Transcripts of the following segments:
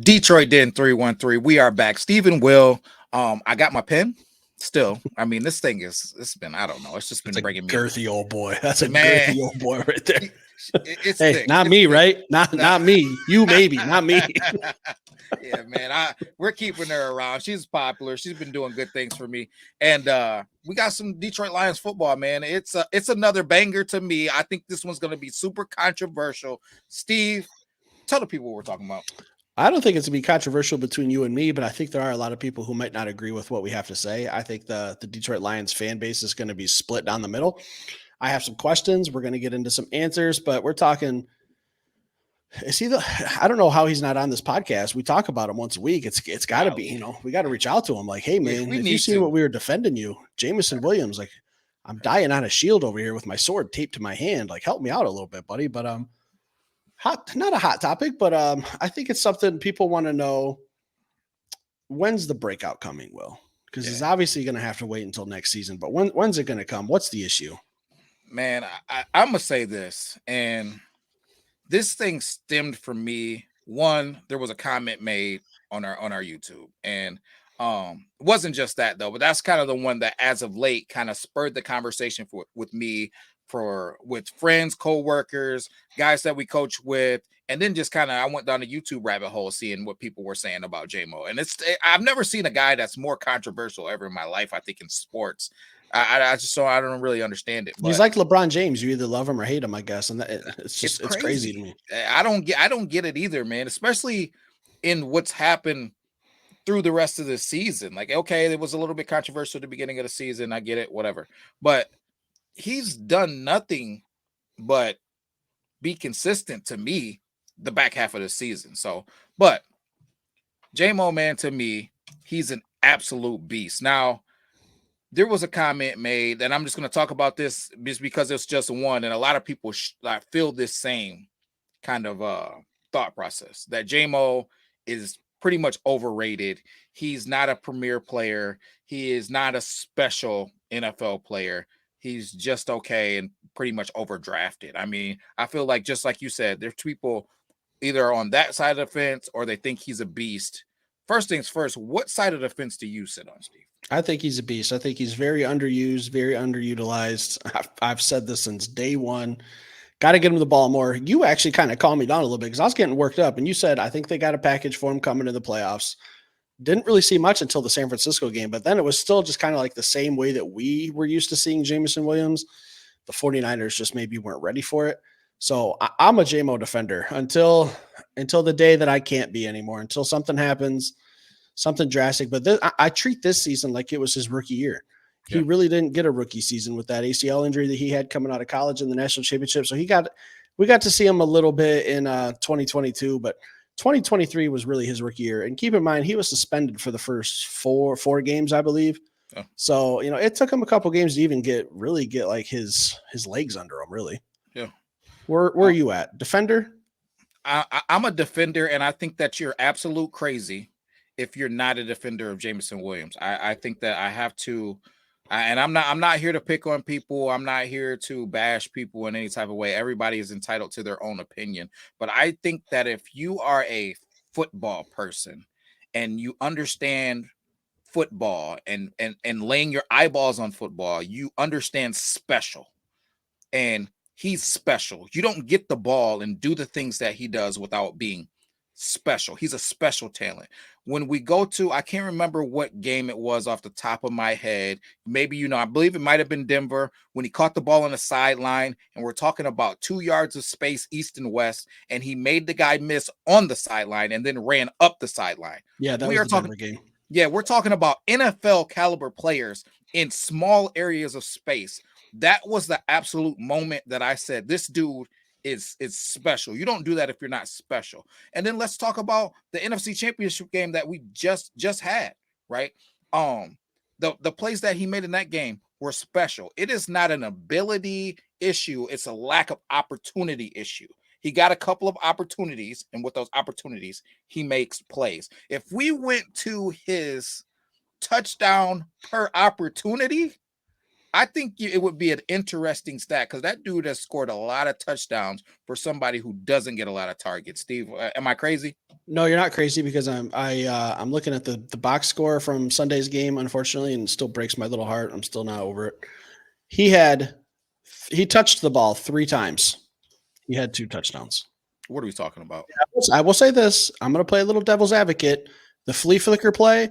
Detroit Den 313. We are back. Stephen Will. I got my pen. Still, I mean, this thing it's been, I don't know. It's just That's been a bringing me, girthy old boy. That's a man. girthy old boy right there. It's Hey, thick. not It's me, thick. right? Not Nah. not me. You maybe, not me. Yeah, man. We're keeping her around. She's popular. She's been doing good things for me. And we got some Detroit Lions football, man. It's another banger to me. I think this one's gonna be super controversial. Steve, tell the people what we're talking about. I don't think it's gonna be controversial between you and me, but I think there are a lot of people who might not agree with what we have to say. I think the Detroit Lions fan base is going to be split down the middle. I have some questions. We're going to get into some answers, but we're talking. Is he the? I don't know how he's not on this podcast. We talk about him once a week. It's got to be. We got to reach out to him. Like, hey man, We if you need seen to. what we were defending you, Jameson Williams, like, I'm dying on a shield over here with my sword taped to my hand. Like, help me out a little bit, buddy. But not a hot topic, but I think it's something people want to know. When's the breakout coming, Will? Because he's obviously going to have to wait until next season. But when's it going to come? What's the issue? Man, I'm gonna say this, and this thing stemmed from me. One, there was a comment made on our YouTube, and it wasn't just that though, but that's kind of the one that, as of late, kind of spurred the conversation with me, with friends, co-workers, guys that we coach with, and then just kind of I went down the YouTube rabbit hole seeing what people were saying about Jamo, and I've never seen a guy that's more controversial ever in my life. I think in sports. I just so I don't really understand it, He's but like LeBron James. You either love him or hate him, I guess. And it's it's crazy to crazy. me. I don't get it either, man. Especially in what's happened through the rest of the season. Like, okay, it was a little bit controversial at the beginning of the season. I get it, whatever. But he's done nothing but be consistent to me the back half of the season. So, but J-Mo, man, to me, he's an absolute beast. Now, there was a comment made, and I'm just going to talk about this just because it's just one, and a lot of people feel this same kind of thought process that JMO is pretty much overrated. He's not a premier player. He is not a special NFL player. He's just okay and pretty much overdrafted. I mean, I feel like, just like you said, there's people either on that side of the fence or they think he's a beast. First things first, what side of the fence do you sit on, Steve? I think he's a beast. I think he's very underused, very underutilized. I've said this since day one. Got to get him the ball more. You actually kind of calmed me down a little bit because I was getting worked up. And you said, I think they got a package for him coming to the playoffs. Didn't really see much until the San Francisco game, but then it was still just kind of like the same way that we were used to seeing Jameson Williams. The 49ers just maybe weren't ready for it. So I'm a JMO defender until the day that I can't be anymore, until something happens, something drastic. But I treat this season like it was his rookie year. He Yeah. really didn't get a rookie season with that ACL injury that he had coming out of college in the national championship. So we got to see him a little bit in 2022, but 2023 was really his rookie year. And keep in mind, he was suspended for the first four games, I believe. Yeah. So, it took him a couple games to even get like his legs under him, really. Yeah. Where are you at? Defender? I'm a defender, and I think that you're absolute crazy if you're not a defender of Jameson Williams. I think that I have to, and I'm not here to pick on people. I'm not here to bash people in any type of way. Everybody is entitled to their own opinion. But I think that if you are a football person and you understand football and laying your eyeballs on football, you understand special. And he's special. You don't get the ball and do the things that he does without being special. He's a special talent. When we go to, I can't remember what game it was off the top of my head. Maybe, I believe it might have been Denver when he caught the ball on the sideline, and we're talking about 2 yards of space east and west, and he made the guy miss on the sideline and then ran up the sideline. Yeah, that We was are the talking Denver game. Yeah, we're talking about NFL caliber players in small areas of space. That was the absolute moment that I said, this dude is special. You don't do that if you're not special. And then let's talk about the NFC Championship game that we just had, right? The plays that he made in that game were special. It is not an ability issue, it's a lack of opportunity issue. He got a couple of opportunities, and with those opportunities, he makes plays. If we went to his touchdown per opportunity, I think it would be an interesting stat because that dude has scored a lot of touchdowns for somebody who doesn't get a lot of targets. Steve, am I crazy? No, you're not crazy because I'm looking at the box score from Sunday's game, unfortunately, and it still breaks my little heart. I'm still not over it. He touched the ball 3 times. He had 2 touchdowns. What are we talking about? I will say this. I'm going to play a little devil's advocate. The flea flicker play,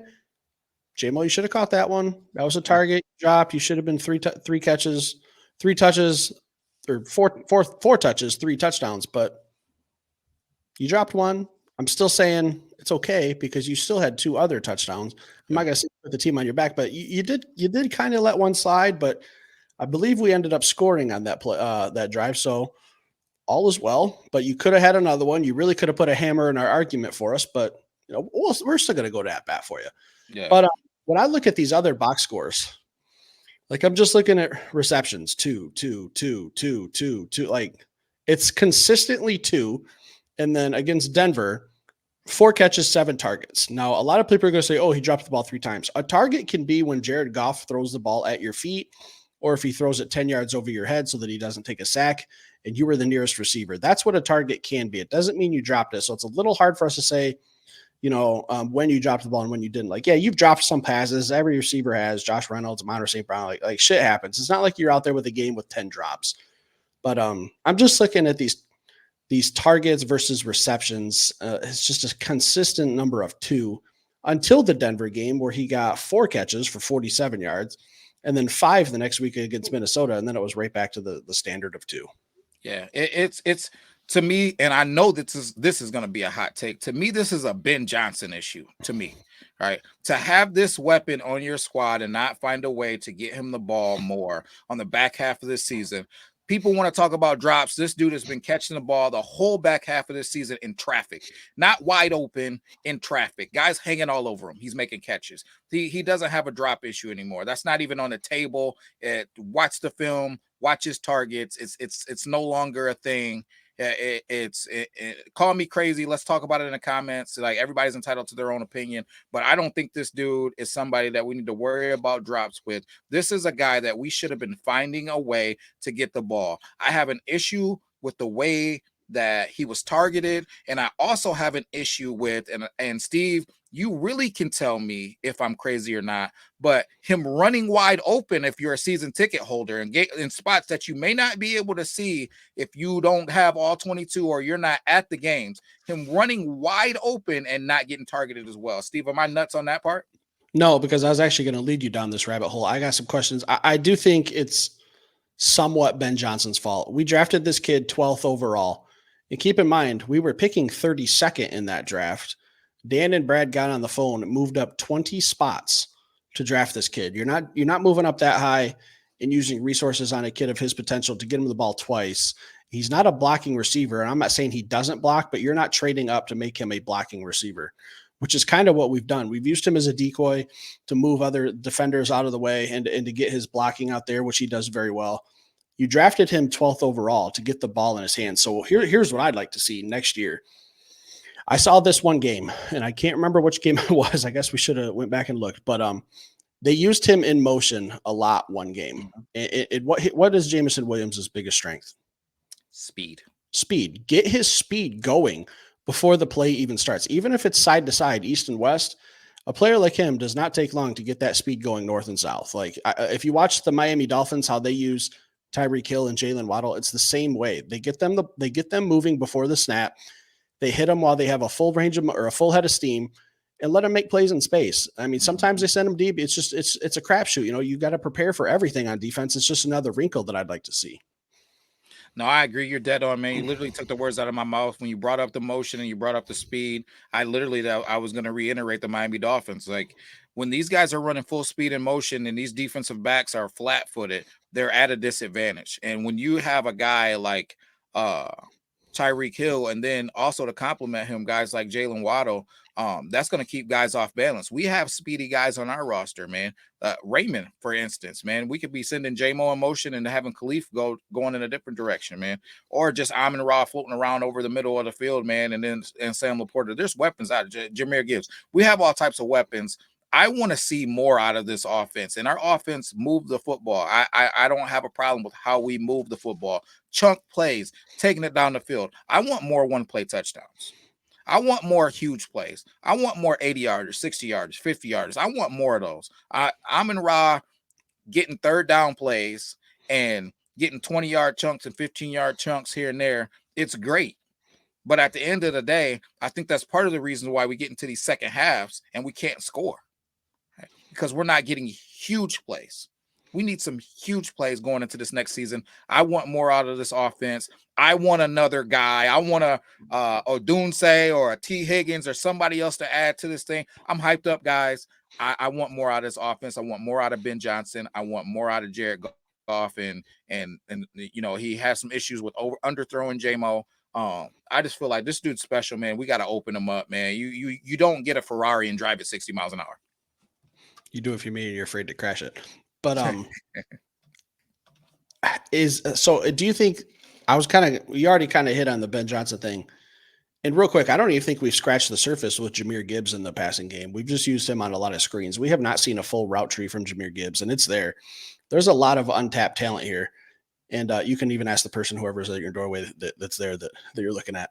Jamo, you should have caught that one. That was a target drop. You should have been 3 catches, 3 touches, or four touches, 3 touchdowns. But you dropped one. I'm still saying it's okay because you still had 2 other touchdowns. I'm not going to put the team on your back, but you did kind of let one slide. But I believe we ended up scoring on that play, that drive. So all is well. But you could have had another one. You really could have put a hammer in our argument for us. But we're still going to go to at bat for you. Yeah. But when I look at these other box scores, like I'm just looking at receptions, 2, 2, 2, 2, 2, 2. Like it's consistently 2. And then against Denver, 4 catches, 7 targets. Now, a lot of people are going to say, oh, he dropped the ball 3 times. A target can be when Jared Goff throws the ball at your feet, or if he throws it 10 yards over your head so that he doesn't take a sack and you were the nearest receiver. That's what a target can be. It doesn't mean you dropped it. So it's a little hard for us to say, when you dropped the ball and when you didn't. Like, yeah, you've dropped some passes. Every receiver has. Josh Reynolds, Monter St. Brown. Like shit happens. It's not like you're out there with a game with 10 drops. But I'm just looking at these targets versus receptions. It's just a consistent number of 2 until the Denver game where he got 4 catches for 47 yards and then 5 the next week against Minnesota. And then it was right back to the standard of 2. Yeah, it's to me, and I know this is going to be a hot take. To me, this is a Ben Johnson issue. To me, right? To have this weapon on your squad and not find a way to get him the ball more on the back half of this season. People want to talk about drops. This dude has been catching the ball the whole back half of this season in traffic, not wide open, in traffic. Guys hanging all over him. He's making catches. He doesn't have a drop issue anymore. That's not even on the table. Watch the film. Watch his targets. It's no longer a thing. Call me crazy. Let's talk about it in the comments. Like, everybody's entitled to their own opinion, but I don't think this dude is somebody that we need to worry about drops with. This is a guy that we should have been finding a way to get the ball. I have an issue with the way that he was targeted, and I also have an issue with, and Steve, you really can tell me if I'm crazy or not, but him running wide open if you're a season ticket holder and get in spots that you may not be able to see if you don't have all 22 or you're not at the games, him running wide open and not getting targeted as well. Steve, am I nuts on that part? No, because I was actually going to lead you down this rabbit hole. I got some questions. I do think it's somewhat Ben Johnson's fault. We drafted this kid 12th overall. And keep in mind, we were picking 32nd in that draft. Dan and Brad got on the phone and moved up 20 spots to draft this kid. You're not moving up that high and using resources on a kid of his potential to get him the ball twice. He's not a blocking receiver. And I'm not saying he doesn't block, but you're not trading up to make him a blocking receiver, which is kind of what we've done. We've used him as a decoy to move other defenders out of the way and to get his blocking out there, which he does very well. You drafted him 12th overall to get the ball in his hands. So here's what I'd like to see next year. I saw this one game, and I can't remember which game it was. I guess we should have went back and looked. But they used him in motion a lot one game. What is Jameson Williams' biggest strength? Speed. Get his speed going before the play even starts. Even if it's side to side, east and west, a player like him does not take long to get that speed going north and south. Like, if you watch the Miami Dolphins, how they use Tyreek Hill and Jalen Waddle, it's the same way. They get them moving before the snap. They hit them while they have a full range of, or a full head of steam, and let them make plays in space. I mean, sometimes they send them deep. It's just it's a crapshoot. You got to prepare for everything on defense. It's just another wrinkle that I'd like to see. No, I agree. You're dead on, man. You literally took the words out of my mouth when you brought up the motion and you brought up the speed. I was going to reiterate the Miami Dolphins. Like, when these guys are running full speed in motion and these defensive backs are flat footed, they're at a disadvantage. And when you have a guy like Tyreek Hill, and then also to complement him, guys like Jalen Waddle, that's going to keep guys off balance. We have speedy guys on our roster, man. Raymond, for instance, man, we could be sending Jamo in motion and having Khalif going in a different direction, man, or just Amon Ra floating around over the middle of the field, man, and Sam Laporta. There's weapons out. Jameer Gibbs. We have all types of weapons I want to see more out of this offense, and our offense move the football. I don't have a problem with how we move the football, chunk plays, taking it down the field. I want more one play touchdowns. I want more huge plays. I want more 80 yarders, 60 yarders, 50 yarders. I want more of those. I'm in raw getting third down plays and getting 20-yard chunks and 15-yard chunks here and there. It's great. But at the end of the day, I think that's part of the reason why we get into these second halves and we can't score, right? Because we're not getting huge plays. We need some huge plays going into this next season. I want more out of this offense. I want another guy. I want a Odunse or a T. Higgins or somebody else to add to this thing. I'm hyped up, guys. I want more out of this offense. I want more out of Ben Johnson. I want more out of Jared Goff. And he has some issues with underthrowing Jamo. I just feel like this dude's special, man. We got to open him up, man. You don't get a Ferrari and drive at 60 miles an hour. You do if you mean you're afraid to crash it. But do you think you already kind of hit on the Ben Johnson thing? And real quick, I don't even think we've scratched the surface with Jahmyr Gibbs in the passing game. We've just used him on a lot of screens. We have not seen a full route tree from Jahmyr Gibbs, and it's there. There's a lot of untapped talent here. And you can even ask the person, whoever's at your doorway that's there that you're looking at.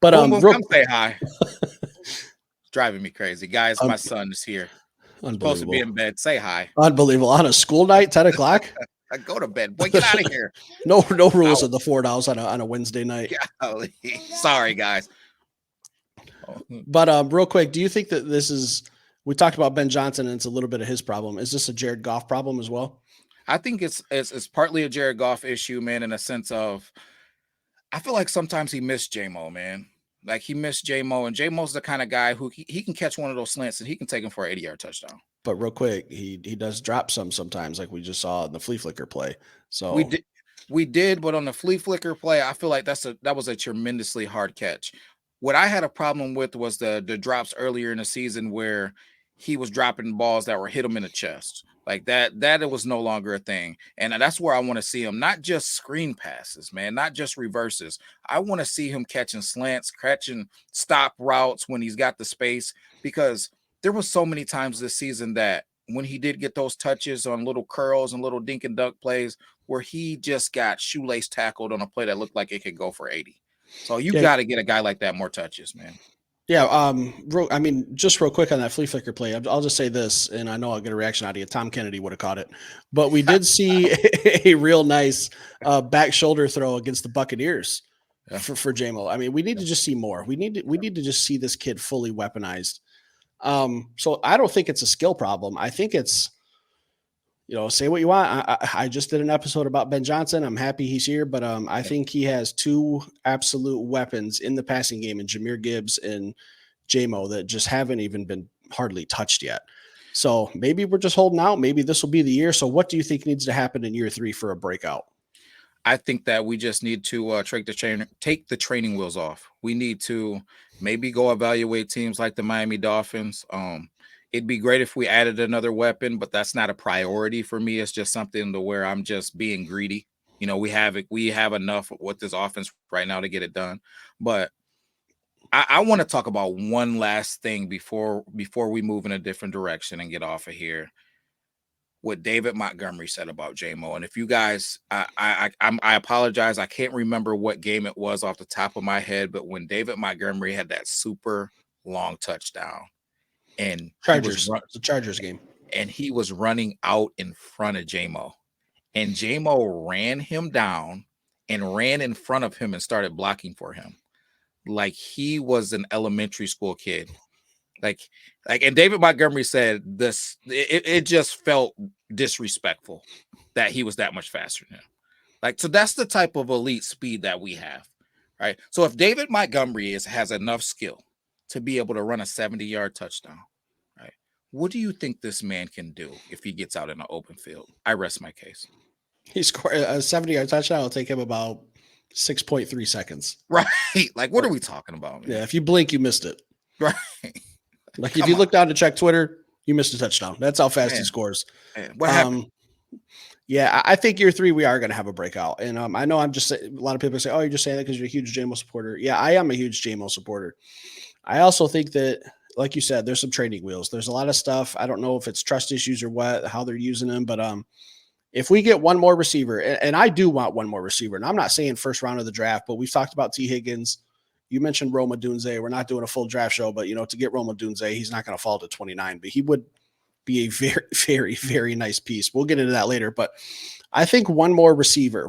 But come say hi. It's driving me crazy, guys. My son is here. Supposed to be in bed. Say hi. Unbelievable. On a school night, 10 o'clock. Go to bed. Boy, get out of here. No rules of the Ford House on a Wednesday night. Golly. Sorry, guys. But real quick, do you think that we talked about Ben Johnson and it's a little bit of his problem. Is this a Jared Goff problem as well? I think it's partly a Jared Goff issue, man, in a sense of I feel like sometimes he missed Jamo, man. Like he missed Jamo, and Jamo's the kind of guy who he can catch one of those slants and he can take him for an 80-yard touchdown. But real quick, he does drop sometimes, like we just saw in the flea flicker play. So we did, but on the flea flicker play, I feel like that was a tremendously hard catch. What I had a problem with was the drops earlier in the season where he was dropping balls that were hit him in the chest. Like that it was no longer a thing. And that's where I want to see him, not just screen passes, man, not just reverses. I want to see him catching slants, catching stop routes when he's got the space, because there was so many times this season that when he did get those touches on little curls and little dink and dunk plays where he just got shoelace tackled on a play that looked like it could go for 80. So you got to get a guy like that more touches, man. Yeah, just real quick on that flea flicker play, I'll just say this, and I know I'll get a reaction out of you. Tom Kennedy would have caught it, but we did see a real nice back shoulder throw against the Buccaneers for Jamo. I mean, we need to just see more. We need to just see this kid fully weaponized. So I don't think it's a skill problem. I think it's, say what you want. I just did an episode about Ben Johnson. I'm happy he's here, but I think he has two absolute weapons in the passing game in Jahmyr Gibbs and Jamo that just haven't even been hardly touched yet. So maybe we're just holding out. Maybe this will be the year. So what do you think needs to happen in year 3 for a breakout? I think that we just need to take the training wheels off. We need to maybe go evaluate teams like the Miami Dolphins. It'd be great if we added another weapon, but that's not a priority for me. It's just something to where I'm just being greedy. We have enough with this offense right now to get it done. But I want to talk about one last thing before we move in a different direction and get off of here. What David Montgomery said about Jamo. And if you guys, I apologize. I can't remember what game it was off the top of my head, but when David Montgomery had that super long touchdown, and the Chargers game, and he was running out in front of Jamo, and Jamo ran him down and ran in front of him and started blocking for him like he was an elementary school kid. And David Montgomery said this, it just felt disrespectful that he was that much faster than him. So that's the type of elite speed that we have, right? So if David Montgomery has enough skill to be able to run a 70-yard touchdown, right? What do you think this man can do if he gets out in an open field? I rest my case. He scored a 70-yard touchdown. It'll take him about 6.3 seconds. Right. What are we talking about, man? Yeah, if you blink, you missed it. Right. If you look down to check Twitter, you missed a touchdown. That's how fast he scores. Man, what happened? Yeah, I think year 3 we are going to have a breakout. And I know a lot of people say, oh, you're just saying that because you're a huge Jamo supporter. Yeah, I am a huge Jamo supporter. I also think that like you said, there's some training wheels. There's a lot of stuff. I don't know if it's trust issues or what, how they're using them, but if we get one more receiver, and I do want one more receiver, and I'm not saying first round of the draft, but we've talked about T. Higgins. You mentioned Roma Dunze. We're not doing a full draft show, but to get Roma Dunze, he's not going to fall to 29, but he would be a very, very, very nice piece. We'll get into that later, but I think one more receiver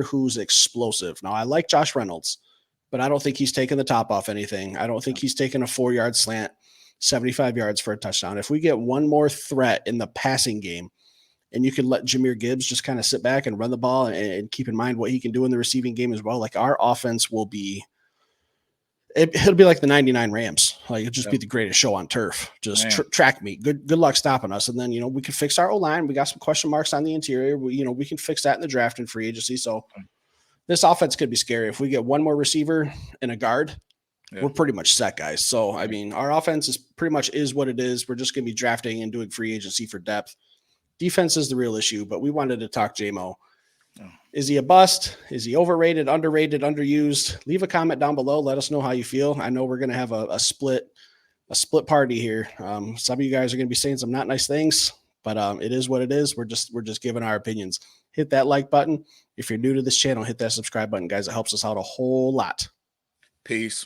who's explosive. Now, I like Josh Reynolds, but I don't think he's taking the top off anything. I don't think he's taking a 4-yard slant, 75 yards for a touchdown. If we get one more threat in the passing game, and you can let Jahmyr Gibbs just kind of sit back and run the ball and keep in mind what he can do in the receiving game as well, like our offense will be – it'll be like the 99 Rams. Like it'll just be the greatest show on turf. Just track me. Good luck stopping us. And then, we can fix our O-line. We got some question marks on the interior. We can fix that in the draft and free agency. So this offense could be scary. If we get one more receiver and a guard, we're pretty much set, guys. So, I mean, our offense is pretty much is what it is. We're just going to be drafting and doing free agency for depth. Defense is the real issue, but we wanted to talk Jamo. Is he a bust? Is he overrated, underrated, underused? Leave a comment down below. Let us know how you feel. I know we're going to have a split party here. Some of you guys are going to be saying some not nice things, but it is what it is. We're just giving our opinions. Hit that like button. If you're new to this channel, hit that subscribe button, guys. It helps us out a whole lot. Peace.